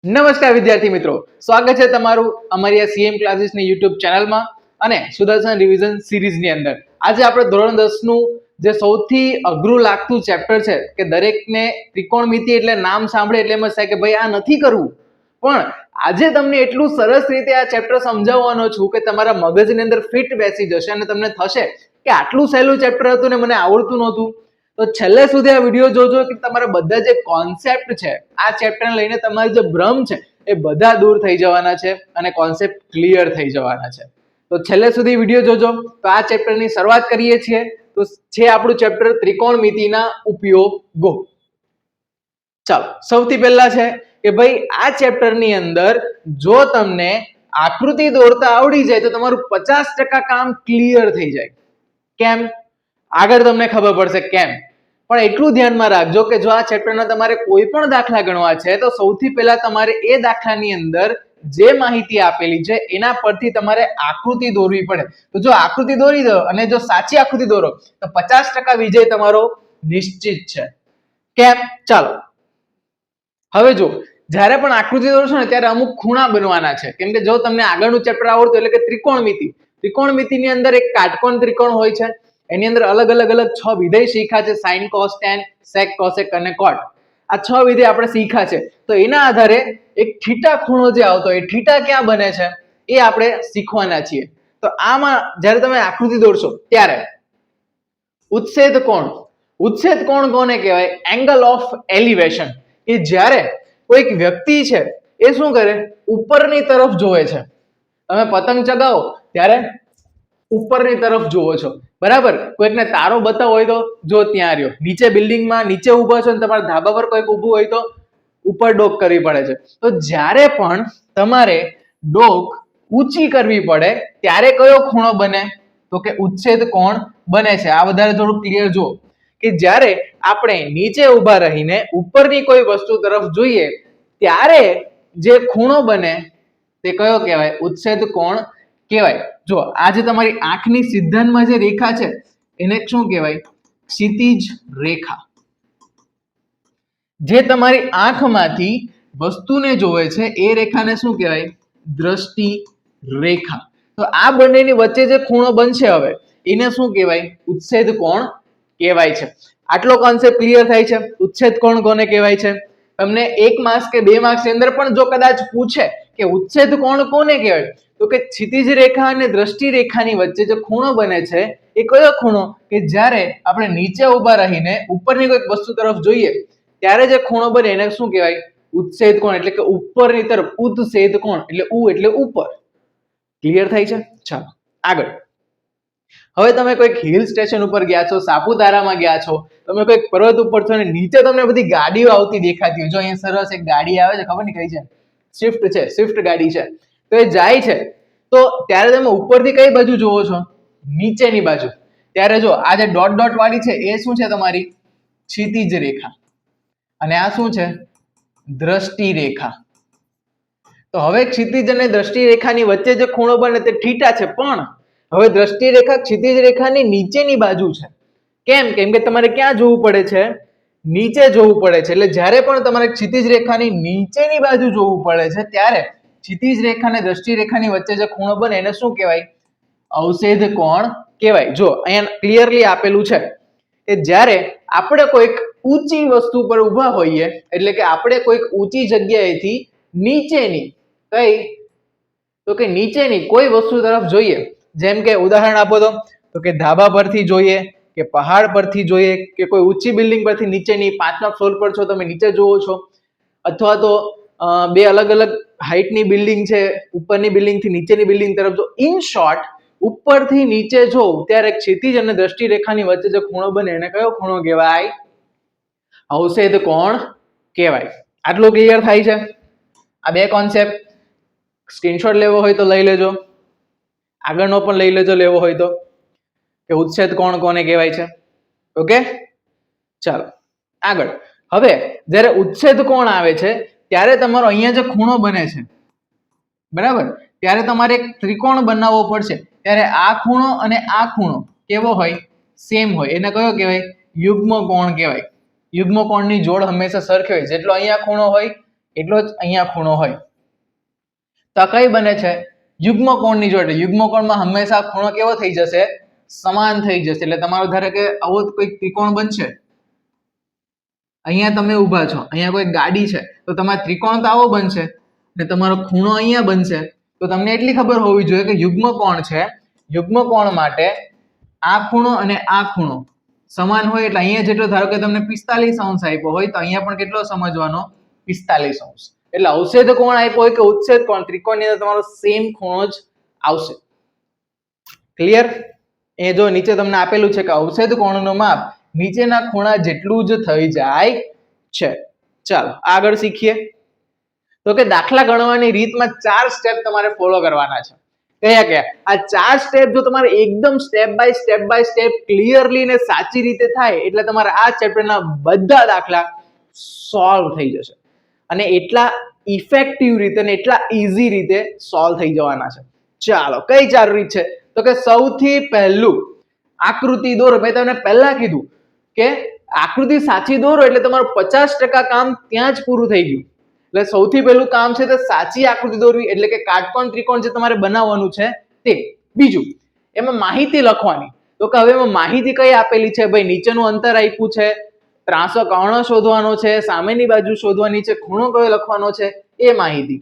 નમસ્કાર વિદ્યાર્થી મિત્રો, સ્વાગત છે તમારું અમારી આ સીએમ ક્લાસીસની યુટ્યુબ ચેનલમાં અને સુદર્શન રિવિઝન સિરીઝની અંદર. આજે આપણે ધોરણ 10 નું જે સૌથી અઘરું લાગતું ચેપ્ટર છે કે દરેકને ત્રિકોણમિતિ એટલે નામ સાંભળે એટલે એમ જ થાય કે ભાઈ આ નથી કરવું, પણ આજે તમને એટલું સરસ રીતે આ ચેપ્ટર સમજાવવાનો છું કે તમારા મગજની અંદર ફિટ બેસી જશે અને તમને થશે કે આટલું સહેલું ચેપ્ટર હતું ને મને આવડતું નહોતું. તો છેલ્લે સુધી આ વિડીયો જોજો કે તમારા બધા જે કોન્સેપ્ટ છે આ ચેપ્ટરને લઈને તમારી જે ભ્રમ છે એ બધા દૂર થઈ જવાના છે અને કોન્સેપ્ટ ક્લિયર થઈ જવાના છે. તો છેલ્લે સુધી વિડીયો જોજો. તો આ ચેપ્ટરની શરૂઆત કરીએ છીએ. તો છે આપણું ચેપ્ટર ત્રિકોણમિતિના ઉપયોગો. ચાલો, સૌથી પહેલા છે કે ભાઈ આ ચેપ્ટરની અંદર જો તમને આકૃતિ દોરતા આવડી જાય તો તમારું 50% કામ ક્લિયર થઈ જાય. કેમ? આગળ તમને ખબર પડશે કેમ. પણ એટલું ધ્યાનમાં રાખજો કે જો આ ચેપ્ટરના તમારે કોઈ પણ દાખલા ગણવા છે તો સૌથી પહેલા તમારે એ દાખલાની અંદર જે માહિતી આપેલી છે એના પરથી તમારે આકૃતિ દોરવી પડે. તો જો આકૃતિ દોરી દો અને જો સાચી આકૃતિ દોરો તો 50% વિજય તમારો નિશ્ચિત છે. કેમ? ચાલો હવે જો જ્યારે પણ આકૃતિ દોરશો ને ત્યારે અમુક ખૂણા બનવાના છે. કેમ કે જો તમને આગળનું ચેપ્ટર આવડતું એટલે કે ત્રિકોણમિતિની અંદર એક કાટકોણ ત્રિકોણ હોય છે. એની અંદર અલગ અલગ 6 વિધેય શીખ્યા છે: sin, cos, tan, sec, cosec અને cot. આ 6 વિધેય આપણે શીખ્યા છે. તો એના આધારે એક થીટા ખૂણો જે આવતો હોય, થીટા ક્યાં બને છે એ આપણે શીખવાના છીએ. તો આમાં જ્યારે તમે આકૃતિ દોરશો ત્યારે ઉચ્છેદ કોણ કોને કહેવાય? Angle of elevation. કે જ્યારે કોઈક વ્યક્તિ છે એ શું કરે, ઉપરની તરફ જોવે છે. તમે પતંગ ચગાવો ત્યારે ઉપરની તરફ જોવો છો, બરાબર? કોઈકને તારો બતાવો હોય તો જો ત્યાં રહ્યો. નીચે બિલ્ડિંગમાં નીચે ઊભા છો ને તમારા ધાબા પર કોઈક ઊભું હોય તો ઉપર ડોક કરવી પડે છે. તો જ્યારે પણ તમારે ડોક ઊંચી કરવી પડે ત્યારે કયો ખૂણો બને? તો કે ઉચ્છેદ કોણ બને છે. આ વધારે થોડું ક્લિયર જુઓ કે જ્યારે આપણે નીચે ઊભા રહીને ઉપરની કોઈ વસ્તુ તરફ જોઈએ ત્યારે જે ખૂણો બને તે કયો કહેવાય? ઉચ્છેદ કોણ કહેવાય. જો આ જે તમારી આંખની સિદ્ધાંતમાં જે રેખા છે એને શું કહેવાય? ક્ષિતિજ રેખા. જે તમારી આંખમાંથી વસ્તુને જોવે છે એ રેખાને શું કહેવાય? દ્રષ્ટિ રેખા. તો આ બંનેની વચ્ચે જે ખૂણો બનશે હવે એને શું કહેવાય? ઉચ્છેદ કોણ કહેવાય છે. આટલો કોન્સેપ્ટ ક્લિયર થાય છે. ઉચ્છેદ કોણ કોને કહેવાય છે? તમને 1 માર્ક્સ કે 2 માર્ક્સ ની અંદર પણ જો કદાચ પૂછે કે ઉચ્છેદ કોણ કોને કહેવાય તો કે ક્ષિતિજ રેખા અને દ્રષ્ટિ રેખાની વચ્ચે જે ખૂણો બને છે એ કયો ખૂણો? કે જ્યારે આપણે નીચે ઊભા રહીને ઉપરની કોઈક વસ્તુ તરફ જોઈએ ત્યારે જે ખૂણો બને એને શું કહેવાય? ઉચ્છેદ કોણ. એટલે કે ઉપરની તરફ ઉચ્છેદ કોણ એટલે ઉ એટલે ઉપર. ક્લિયર થાય છે? ચાલો આગળ. હવે તમે કોઈક હિલ સ્ટેશન ઉપર ગયા છો, સાપુતારામાં ગયા છો, તમે કોઈક પર્વત ઉપર છો અને નીચે તમને બધી ગાડીઓ આવતી દેખાતી હોય. જો અહીંયા સરસ એક ગાડી આવે છે, ખબર નહીં કઈ છે, સ્વિફ્ટ ગાડી છે. તો એ જાય છે તો ત્યારે તમે ઉપરથી કઈ બાજુ જોવો છો? નીચેની બાજુ. ત્યારે જો આ જે ડોટ ડોટ વાળી છે એ શું છે? તમારી ક્ષિતિજ રેખા. અને આ શું છે? દ્રષ્ટિ રેખા. તો હવે ક્ષિતિજ અને દ્રષ્ટિ રેખાની વચ્ચે જે ખૂણો બને તે થીટા છે, પણ હવે દ્રષ્ટિ રેખા ક્ષિતિજ રેખાની નીચેની બાજુ છે. કેમ? કેમ કે તમારે ક્યાં જોવું પડે છે? નીચે જોવું પડે છે. એટલે જ્યારે પણ તમારે ક્ષિતિજ રેખાની નીચેની બાજુ જોવું પડે છે ત્યારે ક્ષિતિજ રેખા અને દ્રષ્ટિ રેખાની વચ્ચે જે ખૂણો બને એને શું કહેવાય? અવષેધ કોણ કહેવાય. જો અહીંયા ક્લિયરલી આપેલું છે કે જ્યારે આપણે કોઈક ઊંચી વસ્તુ પર ઊભા હોઈએ એટલે કે આપણે કોઈક ઊંચી જગ્યાએથી નીચેની તો કે નીચેની કોઈ વસ્તુ તરફ જોઈએ, જેમ કે ઉદાહરણ આપો તો કે ધાબા પરથી જોઈએ કે પહાડ પરથી જોઈએ કે કોઈ ઊંચી બિલ્ડિંગ પરથી નીચેની 5મા ફ્લોર પર છો તમે નીચે જોવો છો, અથવા તો બે અલગ અલગ હાઈટની બિલ્ડિંગ છે, ઉપરની બિલ્ડિંગથી નીચેની બિલ્ડિંગ તરફ જો. ઇન શોર્ટ ઉપરથી નીચે જોવ ત્યારે ક્ષિતિજ અને દ્રષ્ટિ રેખાની વચ્ચે જે ખૂણો બને એને કયો ખૂણો કહેવાય? અવષેધ કોણ કહેવાય. આટલું ક્લિયર થાય છે? આ બે કોન્સેપ્ટ સ્ક્રીનશોટ લેવો હોય તો લઈ લેજો, આગળનો પણ લઈ લેજો લેવો હોય તો, કે ઉચ્છેદ કોણ કોને કહેવાય છે. ઓકે, ચાલો આગળ. હવે જ્યારે ઉચ્છેદ કોણ આવે છે ત્યારે તમારો અહીંયા જે ખૂણો બને છે, બરાબર, ત્યારે તમારે એક ત્રિકોણ બનાવવો પડશે. ત્યારે આ ખૂણો અને આ ખૂણો કેવો હોય? સેમ હોય. એને કયો કહેવાય? યુગ્મ કોણ કહેવાય. યુગ્મ કોણની જોડ હંમેશા સરખી હોય. જેટલો અહીંયા ખૂણો હોય એટલો જ અહીંયા ખૂણો હોય. તો આ કઈ બને છે? યુગ્મ કોણની જોડે. યુગ્મ કોણમાં હંમેશા ખૂણો કેવો થઈ જશે? સમાન થઈ જશે. એટલે તમારો ધારો કે આવો કોઈ ત્રિકોણ બનશે, અહીંયા તમે ઊભા છો, અહીંયા કોઈ ગાડી છે, તો તમારો ત્રિકોણ તો આવો બનશે ને તમારો ખૂણો અહીંયા બનશે. તો તમને એટલી ખબર હોવી જોઈએ કે યુગ્મ કોણ છે, યુગ્મ કોણ માટે આ ખૂણો અને આ ખૂણો સમાન હોય. એટલે અહીંયા જેટલો ધારો કે તમને 45 અંશ આપ્યો હોય, તો અહીંયા પણ કેટલો સમજવાનો? 45 અંશ. એટલે અવછેદ કોણ આપ્યો હોય કે ઉચ્છેદ કોણ, ત્રિકોણની અંદર તમારો સેમ ખૂણો જ આવશે. ક્લિયર? એ જો નીચે તમને આપેલું છે કે અવછેદ કોણનું માપ નીચેના ખૂણા જેટલું જ થઈ જાય છે. ચાલો આગળ શીખીએ. તો કે દાખલા ગણવાની રીતમાં 4 સ્ટેપ તમારે ફોલો કરવાના છે. કયા કયા? આ 4 સ્ટેપ જો તમારે એકદમ સ્ટેપ બાય સ્ટેપ ક્લિયરલી ને સાચી રીતે થાય એટલે તમારા આ ચેપ્ટરના બધા દાખલા સોલ્વ થઈ જશે અને એટલા ઇફેક્ટિવ રીતે ને એટલા ઈઝી રીતે સોલ્વ થઈ જવાના છે. ચાલો કઈ 4 રીત છે? તો કે સૌથી પહેલું આકૃતિ દોરો. મેં તમને પહેલા કીધું કે આકૃતિ સાચી દોરો એટલે તમારું 50% કામ ત્યાં જ પૂરું થઈ ગયું. એટલે સૌથી પહેલું કામ છે તે સાચી આકૃતિ દોરવી, એટલે કે કાટકોણ ત્રિકોણ જે તમારે બનાવવાનું છે તે. બીજું એમાં માહિતી લખવાની. તો કે હવે એમાં માહિતી કઈ આપેલી છે? ભાઈ નીચેનું અંતર આપ્યું છે, ત્રાંસો કર્ણ શોધવાનો છે, સામેની બાજુ શોધવાની છે, ખૂણો કયો લખવાનો છે, એ માહિતી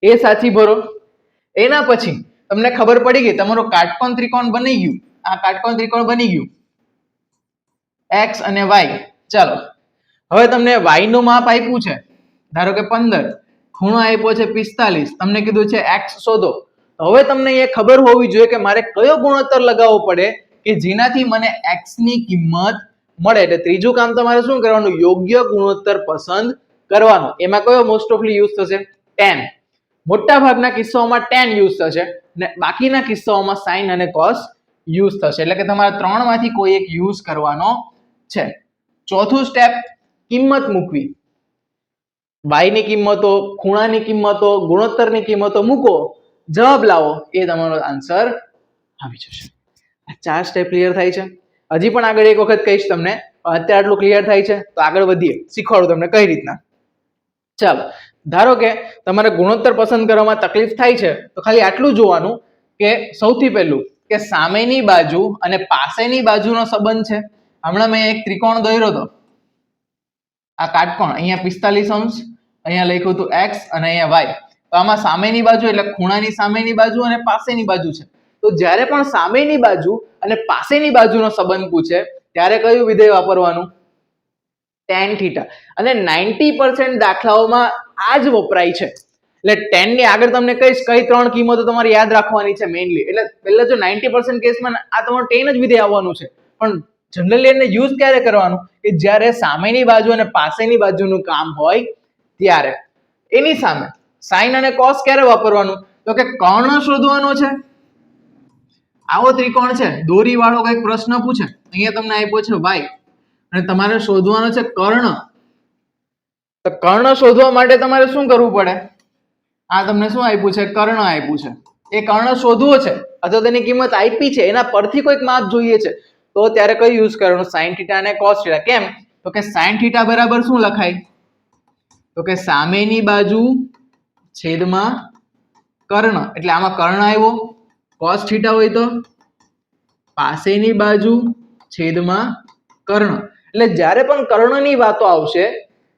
એ સાચી ભરો. એના પછી તમને ખબર પડી ગઈ તમારો કાટકોણ ત્રિકોણ બની ગયું. આ કાટકોણ ત્રિકોણ બની ગયું x અને y. ચાલો હવે તમને y નું માપ આપ્યું છે ધારો કે 15, ખૂણો આપ્યો છે 45, તમને કીધું છે x શોધો. હવે તમને એ ખબર હોવી જોઈએ કે મારે કયો ગુણોત્તર લગાવવો પડે કે જેનાથી મને x ની કિંમત મળે. એટલે ત્રીજું કામ તમારે શું કરવાનું? યોગ્ય ગુણોત્તર પસંદ કરવાનો. એમાં કયો મોસ્ટ ઓફલી યુઝ થશે? tan. મોટા ભાગના કિસ્સાઓમાં tan યુઝ થશે ને બાકીના કિસ્સાઓમાં sin અને cos યુઝ થશે. એટલે કે તમારે 3 માંથી કોઈ એક યુઝ કરવાનો છે. ચોથું સ્ટેપ કિંમત મૂકવી. y ની કિંમતો, ખૂણાની કિંમતો, ગુણોત્તરની કિંમતો મૂકો, જવાબ લાવો, એ તમારો આન્સર આવી જશે. આ 4 સ્ટેપ ક્લિયર થાય છે. હજી પણ આગળ એક વખત કહીશ તમને, અત્યારે આટલું ક્લિયર થાય છે તો આગળ વધીએ, શીખવાડું તમને કઈ રીતના. ચાલો ધારો કે તમારે ગુણોત્તર પસંદ કરવામાં તકલીફ થાય છે તો ખાલી આટલું જોવાનું કે સૌથી પહેલું કે સામેની બાજુ અને પાસેની બાજુનો સંબંધ છે. હમણાં મેં એક ત્રિકોણ દોર્યો હતો, આ કાટકોણ, અહીંયા 45 અંશ, અહીંયા લખ્યું હતું x અને અહીંયા y. તો આમાં સામેની બાજુ એટલે ખૂણાની સામેની બાજુ અને પાસેની બાજુ છે. તો જ્યારે પણ સામેની બાજુ અને પાસેની બાજુનો સંબંધ પૂછે ત્યારે કયું વિધેય વાપરવાનું? tan theta. અને 90% દાખલાઓમાં આ જ વપરાય છે. એટલે tan ની આગળ તમને કહીશ કઈ 3 કિંમતો તમારે યાદ રાખવાની છે મેઇનલી. એટલે પહેલા જો 90% કેસમાં આ તમારું tan જ વિધેય આવવાનું છે, પણ જનરલી એને યુઝ ક્યારે કરવાનું? કે જ્યારે સામેની બાજુ અને પાસેની બાજુનું કામ હોય ત્યારે. એની સામે sin અને cos ક્યારે વાપરવાનું? તો કે કર્ણ શોધવાનો છે. આવો ત્રિકોણ છે, દોરી વાળો કઈક પ્રશ્ન પૂછે, અહીંયા તમને આપ્યો છે y અને તમારે શોધવાનો છે કર્ણ. તો કર્ણ શોધવા માટે તમારે શું કરવું પડે? આ તમને શું આપ્યું છે? કર્ણ આપ્યું છે. એ કર્ણ શોધવો છે અથવા તેની કિંમત આપી છે, એના પરથી કોઈક માપ જોઈએ છે, તો ત્યારે કઈ યુઝ કરવાનું? sin થીટા અને cos થીટા. કેમ? તો કે sin થીટા બરાબર શું લખાય? તો કે સામેની બાજુ છેદમાં કર્ણ. એટલે આમાં કર્ણ આવ્યો. cos થીટા હોય તો પાસેની બાજુ છેદમાં કર્ણ. એટલે જ્યારે પણ કર્ણની વાતો આવશે,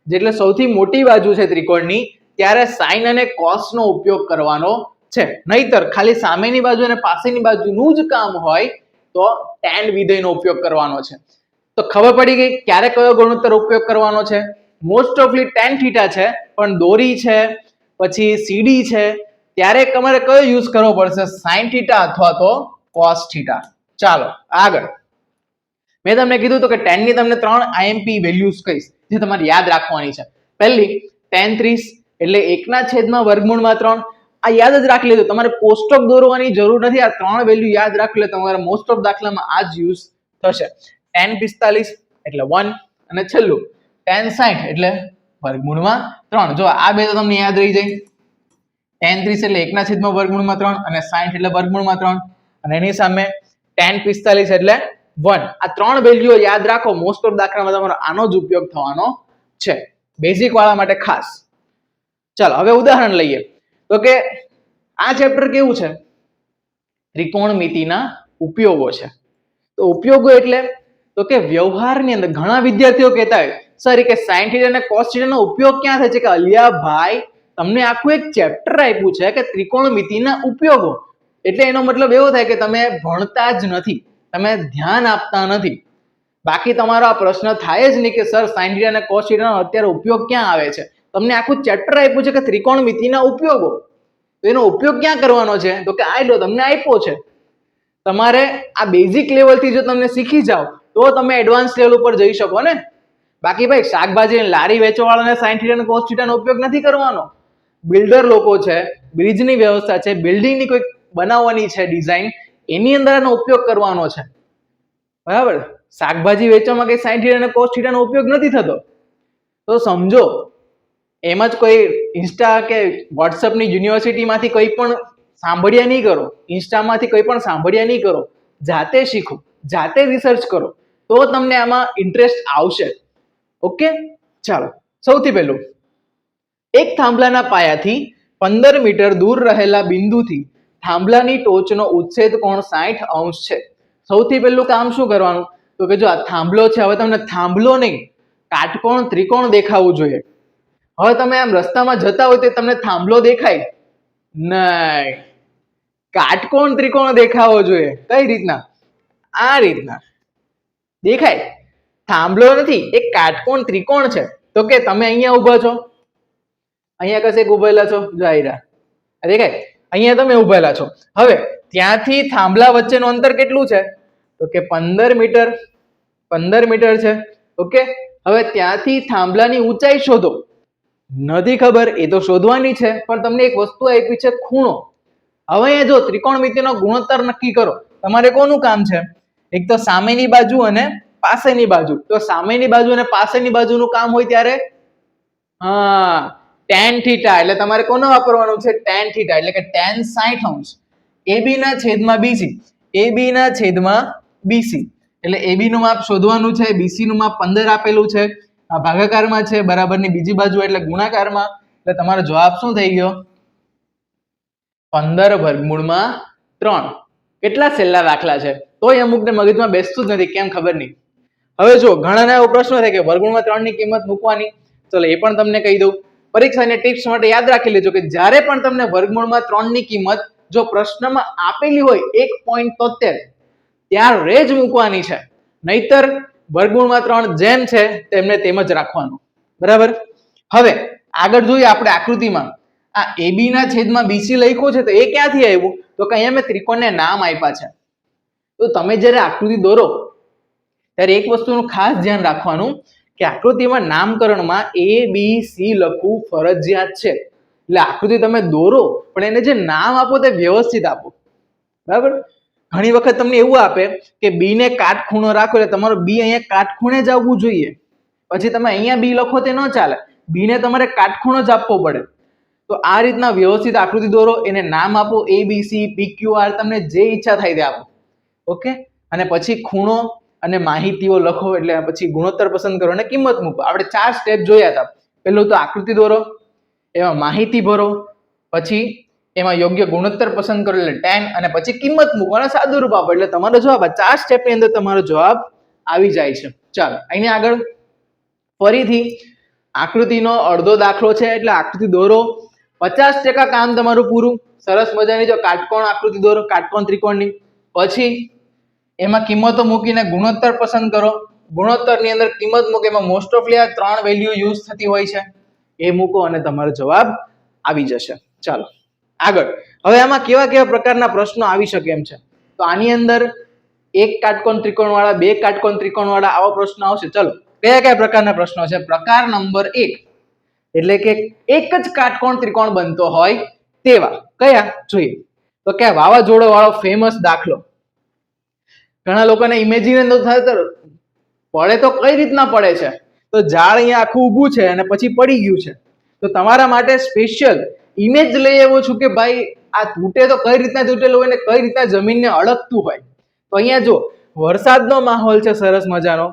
એટલે સૌથી મોટી બાજુ છે ત્રિકોણની, ત્યારે sin અને cos નો ઉપયોગ કરવાનો છે. નહીતર ખાલી સામેની બાજુ અને પાસેની બાજુનું જ કામ હોય તો tan વિધેયનો ઉપયોગ કરવાનો છે. તો ખબર પડી ગઈ ક્યારે કયો ગુણોત્તર ઉપયોગ કરવાનો છે? મોસ્ટ ઓફલી tan થીટા છે, પણ દોરી છે, પછી CD છે, ત્યારે તમારે કયો યુઝ કરવો પડશે? sin થીટા અથવા તો cos થીટા. ચાલો આગળ. મેં તમને કીધું તો કે tan ની તમને 3 IMP વેલ્યુઝ કહીશ જે તમારે યાદ રાખવાની છે. પહેલી tan 30 એટલે 1/3. આ યાદ જ રાખી લેજો, તમારે કોષ્ટક દોરવાની જરૂર નથી. આ 3 વેલ્યુ યાદ રાખી લે, તમારે મોસ્ટ ઓફ દાખલામાં આ જ યુઝ થશે. tan 45 એટલે 1 અને છેલ્લું tan 60 એટલે 3/3. જો આ બે તો તમને યાદ રહી જાય. tan 30 એટલે 1/3 અને 60 એટલે 3/3 અને એની સામે tan 45 એટલે 1. આ 3 વેલ્યુઓ યાદ રાખો, મોસ્ટ ઓફ દાખલામાં તમારો આનો જ ઉપયોગ થવાનો છે. બેઝિક વાળા માટે ખાસ. ચાલો હવે ઉદાહરણ લઈએ તો કે આ ચેપ્ટર કેવું છે, ત્રિકોણમિતિના ઉપયોગો છે. તો ઉપયોગો એટલે તો કે વ્યવહારની અંદર ઘણા વિદ્યાર્થીઓ કહેતા હોય સર કે sin θ અને cos θ નો ઉપયોગ ક્યાં થાય છે, કે અલિયા ભાઈ તમને આખું એક ચેપ્ટર આપ્યું છે કે ત્રિકોણમિતિના ઉપયોગો, એટલે એનો મતલબ એવો થાય કે તમે ભણતા જ નથી, તમે ધ્યાન આપતા નથી. બાકી તમારો આ પ્રશ્ન થાય જ નહીં કે સર sin θ અને cos θ નો અત્યારે ઉપયોગ ક્યાં આવે છે. તમને આખું ચેપ્ટર આપ્યું છે કે ત્રિકોણમિતિના ઉપયોગો, તો એનો ઉપયોગ ક્યાં કરવાનો છે, તો કે આ લો તમને આપ્યો છે. તમારે આ બેઝિક લેવલથી જો તમને શીખી જાઓ તો તમે એડવાન્સ લેવલ ઉપર જઈ શકો ને. બાકી ભાઈ શાકભાજી લારી વેચવાવાળાને sin θ અને cos θ નો ઉપયોગ નથી કરવાનો. બિલ્ડર લોકો છે, બ્રિજની વ્યવસ્થા છે, બિલ્ડિંગની કોઈ બનાવવાની છે ડિઝાઇન, એની અંદર આનો ઉપયોગ કરવાનો છે. બરાબર, શાકભાજી વેચવામાં કઈ sin θ અને cos θ નો ઉપયોગ નથી થતો. તો સમજો એમ જ કોઈ ઇન્સ્ટા કે વોટ્સઅપની યુનિવર્સિટીમાંથી કોઈ પણ સાંભળ્યા નહીં કરો, ઇન્સ્ટામાંથી કોઈ પણ સાંભળ્યા નહીં કરો, જાતે શીખો, જાતે રિસર્ચ કરો, તો તમને આમાં ઇન્ટરેસ્ટ આવશે. ઓકે, ચાલો સૌથી પહેલું એક થાંભલાના પાયાથી 15 મીટર દૂર રહેલા બિંદુથી થાંભલાની ટોચનો ઉચ્છેદ કોણ 60 અંશ છે. સૌથી પહેલું કામ શું કરવાનું, તો કે જો આ થાંભલો છે, હવે તમને થાંભલો નહીં કાટકોણ ત્રિકોણ દેખાવું જોઈએ. હવે તમે આમ રસ્તામાં જતા હોય તો તમને થાંભલો દેખાય નહીં, કાટકોણ ત્રિકોણ દેખાવો જોઈએ. કઈ રીતના, આ રીતના દેખાય, થાંભલો નથી, એક કાટકોણ ત્રિકોણ છે. તો કે તમે અહીંયા ઊભા છો, અહીંયા કશેક ઉભેલા છો, જાયરા દેખાય, અહીંયા તમે ઉભેલા છો. હવે ત્યાંથી થાંભલા વચ્ચેનું અંતર કેટલું છે, તો કે 15 મીટર, 15 મીટર છે. ઓકે, હવે ત્યાંથી થાંભલાની ઊંચાઈ શોધો. નથી ખબર એ તો શોધવાની છે, પણ તમને એક વસ્તુ આપી છે ખૂણો. હવે અહીંયા જો ત્રિકોણમિતિનો ગુણોત્તર નક્કી કરો. તમારે કોનું કામ છે, એક તો સામેની બાજુ અને પાસેની બાજુ. તો સામેની બાજુ અને પાસેની બાજુનું કામ હોય ત્યારે હા tan θ, એટલે તમારે કોનો વાપરવાનું છે, tan θ, એટલે કે tan 60 અંશ. AB ના છેદમાં BC, AB ના છેદમાં BC, એટલે AB નું માપ શોધવાનું છે, BC નું માપ 15 આપેલું છે, આ ભાગાકારમાં છે, બરાબરની બીજી બાજુ એટલે ગુણાકારમાં, એટલે તમારો જવાબ શું થઈ ગયો, 15/3. કેટલા છેલ્લા દાખલા છે, તોય અમુકને મગજમાં બેસતું જ નથી, કેમ ખબર નહીં. હવે જો ઘણાને એવો પ્રશ્ન થાય કે વર્ગમૂળમાં 3 ની કિંમત મૂકવાની, ચલો એ પણ તમને કહી દઉં. પરીક્ષાની ટિપ્સ માટે યાદ રાખી લેજો કે જ્યારે પણ તમને વર્ગમૂળમાં 3 ની કિંમત જો પ્રશ્નમાં આપેલી હોય 1.73 ત્યારે જ મૂકવાની છે, નહીતર વર્ગમૂળમાં 3 જેમ છે તેમને તેમ જ રાખવાનું. બરાબર, હવે આગળ જોઈએ આપણે આકૃતિમાં આ AB ના છેદમાં BC લખ્યું છે, તો એ ક્યાંથી આવ્યું, તો કે અહીંયા મેં ત્રિકોણને નામ આપ્યા છે. તો તમે જ્યારે આકૃતિ દોરો ત્યારે એક વસ્તુનું ખાસ ધ્યાન રાખવાનું કે આકૃતિમાં નામકરણમાં ABC લખવું ફરજિયાત છે. એટલે આકૃતિ તમે દોરો પણ એને જે નામ આપો તે વ્યવસ્થિત આપો. બરાબર, ઘણી વખત તમને એવું આપે કે B ને કાટખૂણો રાખો, એટલે તમારો B અહીંયા કાટખૂણે જ આવવું જોઈએ, પછી તમે અહીંયા B લખો તે ન ચાલે, B ને તમારે કાટખૂણો જ આપવો પડે. તો આ રીતના વ્યવસ્થિત આકૃતિ દોરો, એને નામ આપો ABC, PQR, તમને જે ઈચ્છા થાય તે આપો. ઓકે, અને પછી ખૂણો અને માહિતીઓ લખો, એટલે પછી ગુણોત્તર પસંદ કરો અને કિંમત મૂકો. આપણે 4 સ્ટેપ જોયા હતા. પહેલું તો આકૃતિ દોરો, એમાં માહિતી ભરો, પછી એમાં યોગ્ય ગુણોત્તર પસંદ કરો એટલે tan, અને પછી કિંમત મૂકો અને સાદું રૂપ આપો, એટલે તમારો જવાબ આ 4 સ્ટેપની અંદર તમારો જવાબ આવી જાય છે. ચાલો અહીં આગળ ફરીથી આકૃતિનો અડધો દાખલો છે, એટલે આકૃતિ દોરો, 50% કામ તમારું પૂરું. સરસ મજાની જો કાટકોણ આકૃતિ દોરો, કાટકોણ ત્રિકોણની, પછી એમાં કિંમતો મૂકીને ગુણોત્તર પસંદ કરો. ગુણોત્તરની અંદર કિંમત મૂકો, એમાં મોસ્ટ ઓફલી આ 3 વેલ્યુ યુઝ થતી હોય છે, એ મૂકો અને તમારો જવાબ આવી જશે. ચાલો આગળ, હવે આમાં કેવા કેવા પ્રકારના પ્રશ્નો આવી શકે એમ છે, તો આની અંદર એક કાટકોણ ત્રિકોણ વાળા, બે કાટકોણ ત્રિકોણ વાળા આવા પ્રશ્નો આવશે. ચલો કયા કયા પ્રકારના પ્રશ્નો છે, પ્રકાર નંબર 1 એટલે કે એક જ કાટકોણ ત્રિકોણ બનતો હોય તેવા કયા જોઈએ, તો કે વાવાઝોડા વાળો ફેમસ દાખલો. ઘણા લોકોને ઇમેજિન તો થાય પડે તો કઈ રીતના પડે છે, તો ઝાડ અહીંયા આખું ઊભું છે અને પછી પડી ગયું છે, તો તમારા માટે સ્પેશિયલ ઇમેજ લઈ આવ્યો છું કે ભાઈ આ તૂટે તો કઈ રીતના તૂટેલું હોય ને કઈ રીતના જમીનને અડકતું હોય. તો અહીંયા જો વરસાદનો માહોલ છે સરસ મજાનો,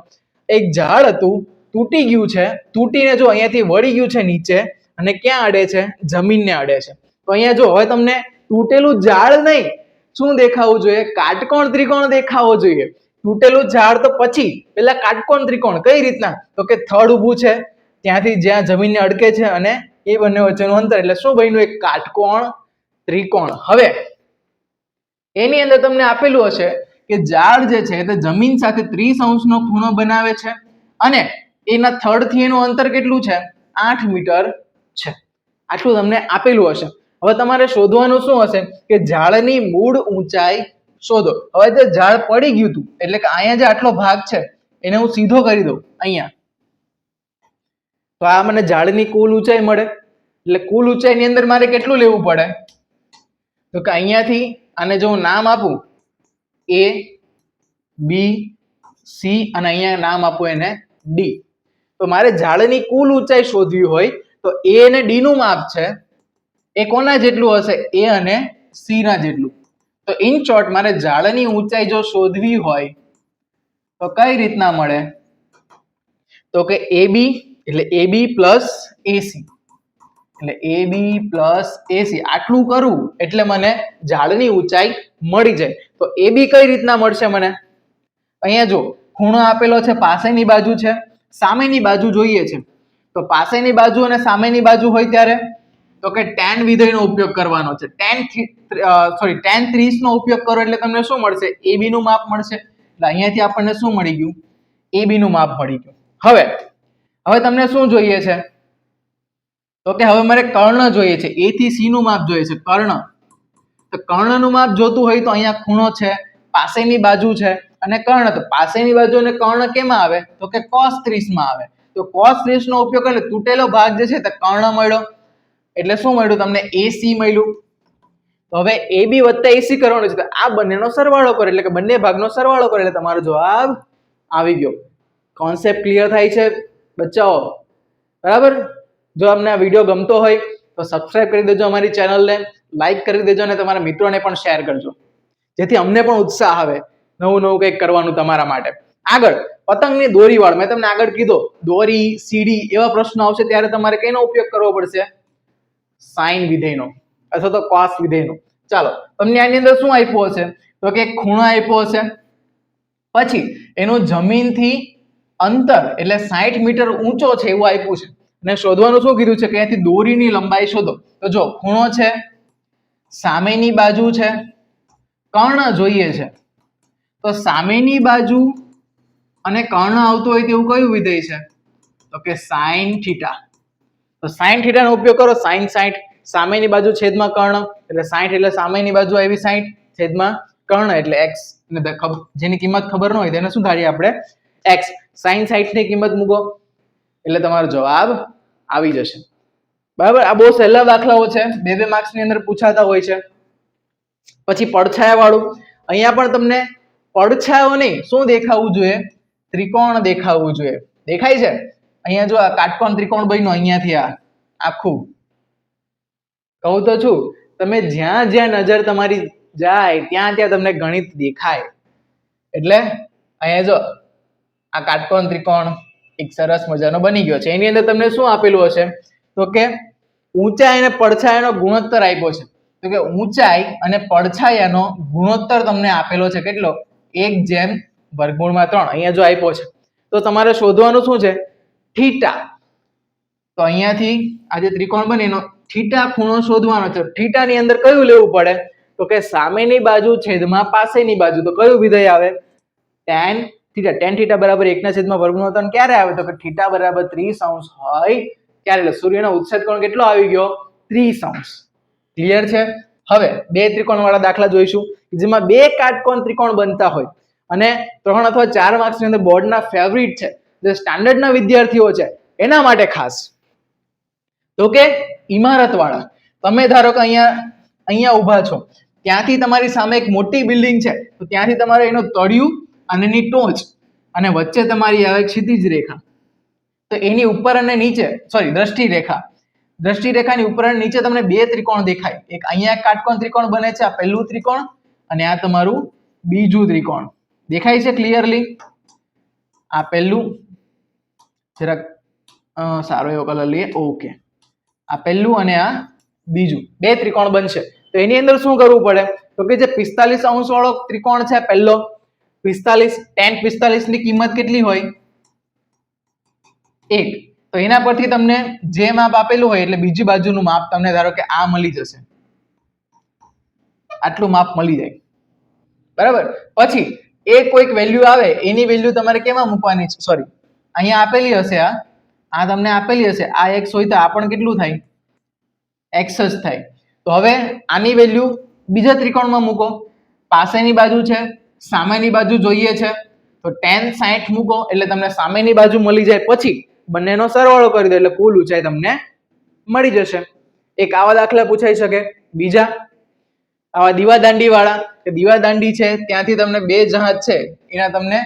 એક ઝાડ હતું તૂટી ગયું છે, તૂટીને જો અહીંયાથી વળી ગયું છે નીચે અને ક્યાં અડે છે? જમીનને અડે છે. તો અહીંયા જો હવે તમને તૂટેલું ઝાડ નહીં, શું દેખાવું જોઈએ? કાટકોણ ત્રિકોણ દેખાવો જોઈએ. તૂટેલું ઝાડ તો પછી, પેલા કાટકોણ ત્રિકોણ. કઈ રીતના? તો કે થડ ઊભું છે, ત્યાંથી જ્યાં જમીનને અડકે છે અને એ બંને વચ્ચેનું અંતર, એટલે શું બન્યું? એક કાટકોણ ત્રિકોણ. હવે એની અંદર તમને આપેલું હશે કે ઝાડ જે છે તે જમીન સાથે 30° નો ખૂણો બનાવે છે અને એના થડથી એનું અંતર કેટલું છે? 8 મીટર છે. આટલું તમને આપેલું હશે. હવે તમારે શોધવાનું શું હશે કે ઝાડની મૂળ ઊંચાઈ શોધો. હવે જે ઝાડ પડી ગયું હતું, એટલે કે અહીંયા જે આટલો ભાગ છે એને હું સીધો કરી દઉં અહીંયા, તો આ મને ઝાડની કુલ ઊંચાઈ મળે. એટલે કુલ ઊંચાઈની અંદર મારે કેટલું લેવું પડે? તો કે અહીંયાથી આને જો હું નામ આપું A, B, C અને અહીંયા નામ આપું એને D, તો મારે ઝાડની કુલ ઊંચાઈ શોધવી હોય તો A અને D નું માપ છે એ કોના જેટલું હશે? A અને C ના જેટલું. તો ઇન શોર્ટ મારે ઝાડની ઊંચાઈ જો શોધવી હોય તો કઈ રીતના મળે? તો કે AB એટલે AB પ્લસ AC, એટલે AB પ્લસ AC આટલું કરું એટલે મને ઝાડની ઊંચાઈ મળી જાય. તો AB કઈ રીતના મળશે મને? અહીંયા જો ખૂણો આપેલો છે, પાસેની બાજુ છે, સામેની બાજુ જોઈએ છે. તો પાસેની બાજુ અને સામેની બાજુ હોય ત્યારે તો કે tan વિધેયનો ઉપયોગ કરવાનો છે. tan 30 નો ઉપયોગ કરો એટલે તમને શું મળશે? AB નું માપ મળશે. એટલે અહીંયાથી આપણને શું મળી ગયું? AB નું માપ મળી ગયું. હવે તમને શું જોઈએ છે? તો કે હવે મારે કર્ણ જોઈએ છે. A થી C નું માપ જોઈએ છે. કર્ણ, તો કર્ણનું માપ જોતું હોય તો અહીંયા ખૂણો છે, પાસેની બાજુ છે અને કર્ણ. તો પાસેની બાજુ અને કર્ણ કેમાં આવે? તો કે cos 30 માં આવે. તો cos 30 નો ઉપયોગ એટલે તૂટેલો ભાગ જે છે તે કર્ણ મળ્યો. એટલે શું મળ્યું તમને? AC મળ્યું. તો હવે AB વત્તા AC કરવાનો છે, તો આ બંનેનો સરવાળો કરો એટલે કે બંને ભાગનો સરવાળો કરો એટલે તમારો જવાબ આવી ગયો. કોન્સેપ્ટ ક્લિયર થાય છે બચ્ચાઓ? બરાબર. જો તમને આ વિડીયો ગમતો હોય તો સબસ્ક્રાઇબ કરી દેજો અમારી ચેનલને, લાઈક કરી દેજો અને તમારા મિત્રોને પણ શેર કરજો, જેથી અમને પણ ઉત્સાહ આવે નવું કંઈક કરવાનું તમારા માટે. આગળ પતંગની દોરીવાળ, મેં તમને આગળ કીધો દોરી, સીડી એવા પ્રશ્નો આવશે ત્યારે તમારે કેનો ઉપયોગ કરવો પડશે? સાઇન વિધેયનો અથવા તો cos વિધેયનો. ચાલો, તમને આની અંદર શું આપ્યું હશે? તો કે ખૂણો આપ્યો હશે, પછી એનું જમીનથી અંતર એટલે 60 મીટર ઊંચો છે એવું આપ્યું છે અને શોધવાનું શું કીધું છે કે અહીંયાથી દોરીની લંબાઈ શોધો. તો જો ખૂણો છે, સામેની બાજુ છે, કર્ણ જોઈએ છે. તો સામેની બાજુ અને કર્ણ આવતું હોય તેવું કયું વિધેય છે? તો કે sin થીટા. તો sin થીટા નો ઉપયોગ કરો. sin 60, સામેની બાજુ છેદમાં કર્ણ એટલે 60 એટલે સામેની બાજુ આવી 60 છેદમાં કર્ણ એટલે x, જેની કિંમત ખબર ન હોય તેને શું ધારીએ આપણે? x. sin 60 ની કિંમત મૂકો એટલે તમારો જવાબ આવી જશે. બરાબર. આ બહુ સહેલા દાખલાઓ છે, 2 માર્ક્સ ની અંદર પૂછાતા હોય છે. પછી પડછાયા વાળું, અહીંયા પણ તમને પડછાયો નહીં, શું દેખાવું જોઈએ? ત્રિકોણ દેખાવું જોઈએ. દેખાય છે? અહીંયા જો આ કાટકોણ ત્રિકોણ બન્યો, અહીંયાથી આ આખું. કહું તો છું, તમે જ્યાં જ્યાં નજર તમારી જાય ત્યાં ત્યાં તમને ગણિત દેખાય. એટલે અહીંયા જો આ કાટકોણ ત્રિકોણ એક સરસ મજાનો બની ગયો છે. એની અંદર તમને શું આપેલું હશે? તો કે ઊંચાઈ અને પડછાયાનો ગુણોત્તર આપ્યો છે. તો કે ઊંચાઈ અને પડછાયાનો ગુણોત્તર તમને આપેલો છે. કેટલો? 1/3. અહીંયા જો આપ્યો છે તો તમારે શોધવાનું શું છે? થીટા. તો અહીંયાથી આ જે ત્રિકોણ બને એનો થીટા ખૂણો શોધવાનો છે. થીટા ની અંદર કયું લેવું પડે? તો કે સામેની બાજુ છેદમાં પાસેની બાજુ. તો કયું વિધેય આવે? tan theta. tan થીટા બરાબર 1/3 ક્યારે આવે? તો કે થીટા બરાબર 30° હોય ત્યારે. એટલે સૂર્યનો ઉત્સેદ કોણ કેટલો આવી ગયો? 30°. ક્લિયર છે? હવે 2 ત્રિકોણ વાળા દાખલા જોઈશું જેમાં 2 કાટકોણ ત્રિકોણ બનતા હોય અને 3 અથવા 4 માર્ક્સની અંદર બોર્ડના ફેવરિટ છે, જે સ્ટાન્ડર્ડના વિદ્યાર્થીઓ છે એના માટે ખાસ. તો કે ઇમારત વાળા, તમે ધારો કે અહીંયા ઊભા છો, ત્યાંથી તમારી સામે એક મોટી બિલ્ડિંગ છે, તો ત્યાંથી તમારે એનો તળિયું અને એની ટોચ અને વચ્ચે તમારી આવે ક્ષિતિજ રેખા. તો એની ઉપર અને નીચે દ્રષ્ટિ રેખાની ઉપર અને નીચે તમને 2 ત્રિકોણ દેખાય. એક અહીંયા એક કાટકોણ ત્રિકોણ બને છે, આ પહેલું ત્રિકોણ અને આ તમારું બીજું ત્રિકોણ. દેખાય છે ક્લિયરલી? આ પહેલું, જરાક સારો એવો કલર લઈએ. ઓકે, આ પહેલું અને આ બીજું, બે ત્રિકોણ બનશે. તો એની અંદર શું કરવું પડે, તો કે જે 45 અંશ વાળો ત્રિકોણ છે પહેલો 45 tan 45 ની કિંમત કેટલી હોય 1. તો એના પરથી તમને જે માપ આપેલું હોય એટલે બીજી બાજુનું માપ તમને ધારો કે આ મળી જશે, આટલું માપ મળી જાય, બરાબર. પછી એ કોઈક વેલ્યુ આવે એની વેલ્યુ તમારે કેમાં મૂકવાની છે, સોરી અહીંયા આપેલી હશે, આ તમને આપેલી હશે, આ x હોય તો આ પણ કેટલું થાય x જ થાય. તો હવે આની વેલ્યુ બીજા ત્રિકોણમાં મૂકો, પાસેની બાજુ છે, સામેની બાજુ જોઈએ છે, તો tan 60 મૂકો એટલે તમને સામેની બાજુ મળી જાય. પછી બંનેનો સરવાળો કરી દો એટલે કુલ ઊંચાઈ તમને મળી જશે. એક આવા દાખલા પૂછાઈ શકે. બીજા આવા દીવાદાંડી વાળા, કે દીવાદાંડી છે ત્યાંથી તમને બે જહાજ છે એના તમને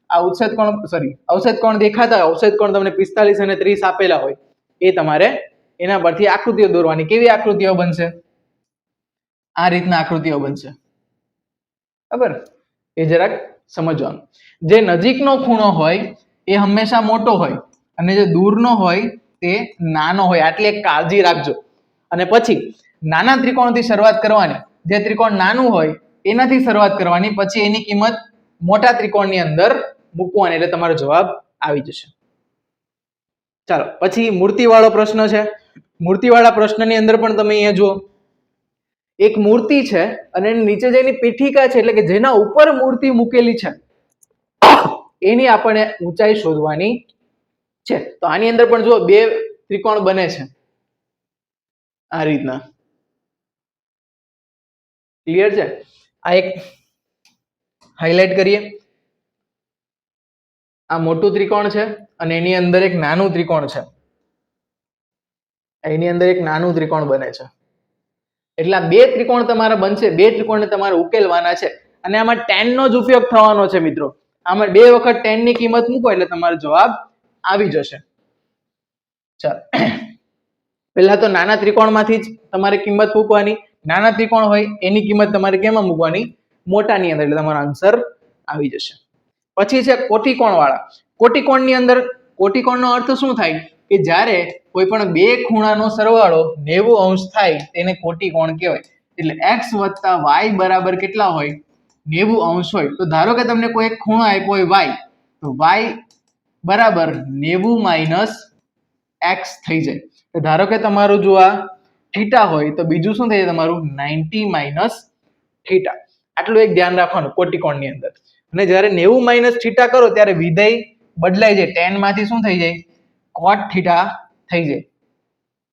આ ઉચ્છેદ કોણ સોરી અવક્ષેદ કોણ દેખાતા હોય, અવક્ષેદ કોણ તમને 45 અને 30 આપેલા હોય, એ તમારે એના પરથી આકૃતિઓ દોરવાની. કેવી આકૃતિઓ બનશે, આ રીતના આકૃતિઓ બનશે, બરાબર. એ જરાક સમજવાનું. જે નજીકનો ખૂણો હોય એ હંમેશા મોટો હોય અને જે દૂરનો હોય તે નાનો હોય, આટલી એક કાળજી રાખજો. અને પછી નાના ત્રિકોણથી શરૂઆત કરવાની, જે ત્રિકોણ નાનું હોય એનાથી શરૂઆત કરવાની, પછી એની કિંમત મોટા ત્રિકોણની અંદર મૂકવાની એટલે તમારો જવાબ આવી જશે. ચાલો પછી મૂર્તિવાળો પ્રશ્ન છે. મૂર્તિવાળા પ્રશ્નની અંદર પણ તમે અહીંયા જુઓ, એક મૂર્તિ છે અને નીચે જેની પીઠિકા છે એટલે કે જેના ઉપર મૂર્તિ મૂકેલી છે એની આપણે ઊંચાઈ શોધવાની છે. તો આની અંદર પણ જુઓ બે ત્રિકોણ બને છે આ રીતના, ક્લિયર છે. આ એક હાઇલાઇટ કરીએ, આ મોટું ત્રિકોણ છે અને એની અંદર એક નાનું ત્રિકોણ છે, એની અંદર એક નાનું ત્રિકોણ બને છે. એટલે બે ત્રિકોણ તમારા બનશે, બે ત્રિકોણને તમારે ઉકેલવાના છે અને આમાં tan નો જ ઉપયોગ થવાનો છે મિત્રો. આમાં બે વખત tan ની કિંમત મૂકો એટલે તમારો જવાબ આવી જશે. ચાલો પહેલા તો નાના ત્રિકોણમાંથી જ તમારે કિંમત મૂકવાની, નાના ત્રિકોણ હોય એની કિંમત તમારે કેમાં મૂકવાની, મોટાની અંદર, એટલે તમારો આન્સર આવી જશે. પછી છે કોટિકોણ વાળા. કોટિકોણની અંદર કોટિકોણનો અર્થ શું થાય કે જ્યારે કોઈ પણ બે ખૂણાનો સરવાળો 90 અંશ થાય તેને કોટિકોણ કહેવાય. એટલે x + y બરાબર કેટલા હોય 90 અંશ હોય. તો ધારો કે તમને કોઈ એક ખૂણો આપ્યો હોય y, તો y બરાબર 90 - x થઈ જાય. તો ધારો કે તમારું જો આ થીટા હોય તો બીજું શું થઈ જાય તમારું 90 - થીટા. આટલું એક ધ્યાન રાખવાનું કોટિકોણની અંદર. અને જ્યારે 90 - થીટા કરો ત્યારે વિધેય બદલાઈ જાય, tan માંથી શું થઈ જાય cot થીટા થઈ જાય.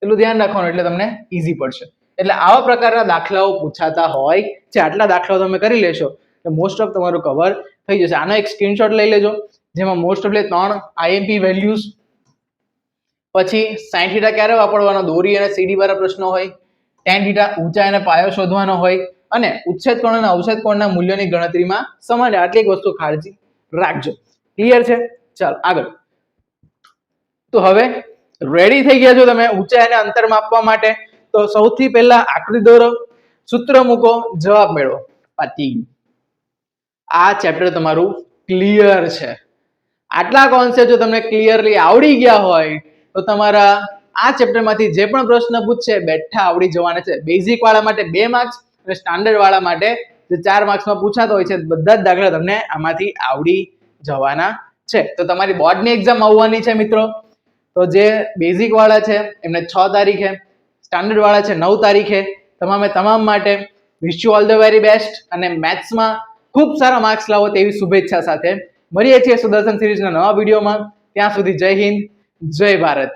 એટલું ધ્યાન રાખવાનું એટલે તમને ઈઝી પડશે. એટલે આવા પ્રકારના દાખલાઓ પૂછાતા હોય છે. આટલા દાખલાઓ તમે કરી લેશો તો મોસ્ટ ઓફ તમારું કવર થઈ જશે. આનો એક સ્ક્રીનશોટ લઈ લેજો જેમાં મોસ્ટ ઓફ 3 IMP વેલ્યુઝ, પછી sin થીટા ક્યારે વાપરવાનો, દોરી અને સીડી વાળા પ્રશ્નો હોય, tan થીટા ઊંચાઈ અને પાયો શોધવાનો હોય, અને ઉચ્છેદ કોણ અને અવક્ષેદ કોણના મૂલ્યોની ગણતરીમાં સમાન. આટલી એક વસ્તુ કાળજી રાખજો. ક્લિયર છે? ચાલો આગળ. તો હવે રેડી થઈ ગયા છો તમે ઊંચાઈ અને અંતર માપવા માટે? તો સૌથી પહેલા આકૃતિ દોરો, સૂત્ર મૂકો, જવાબ મેળવો. પતી ગયું. આ ચેપ્ટર તમારું ક્લિયર છે. આટલા કોન્સેપ્ટ જો તમને ક્લિયરલી આવડી ગયા હોય તો તમારા આ ચેપ્ટરમાંથી જે પણ પ્રશ્ન પૂછશે બેઠા આવડી જવાના છે. બેઝિક વાળા માટે 2 માર્ક્સ અને સ્ટાન્ડર્ડ વાળા માટે જે 4 માર્ક્સમાં પૂછાતો હોય છે બધા જ દાખલા તમને આમાંથી આવડી જવાના છે. તો તમારી બોર્ડની એક્ઝામ આવવાની છે મિત્રો. તો જે બેઝિક વાળા છે એમને 6 તારીખે, સ્ટાન્ડર્ડ વાળા છે 9 તારીખે. તમામ માટે wish you all the very best અને મેથ્સમાં ખૂબ સારા માર્ક્સ લાવો તેવી શુભેચ્છા સાથે મળીએ છીએ સુદર્શન સિરીઝના નવા વિડીયોમાં. ત્યાં સુધી જય હિન્દ, જય ભારત.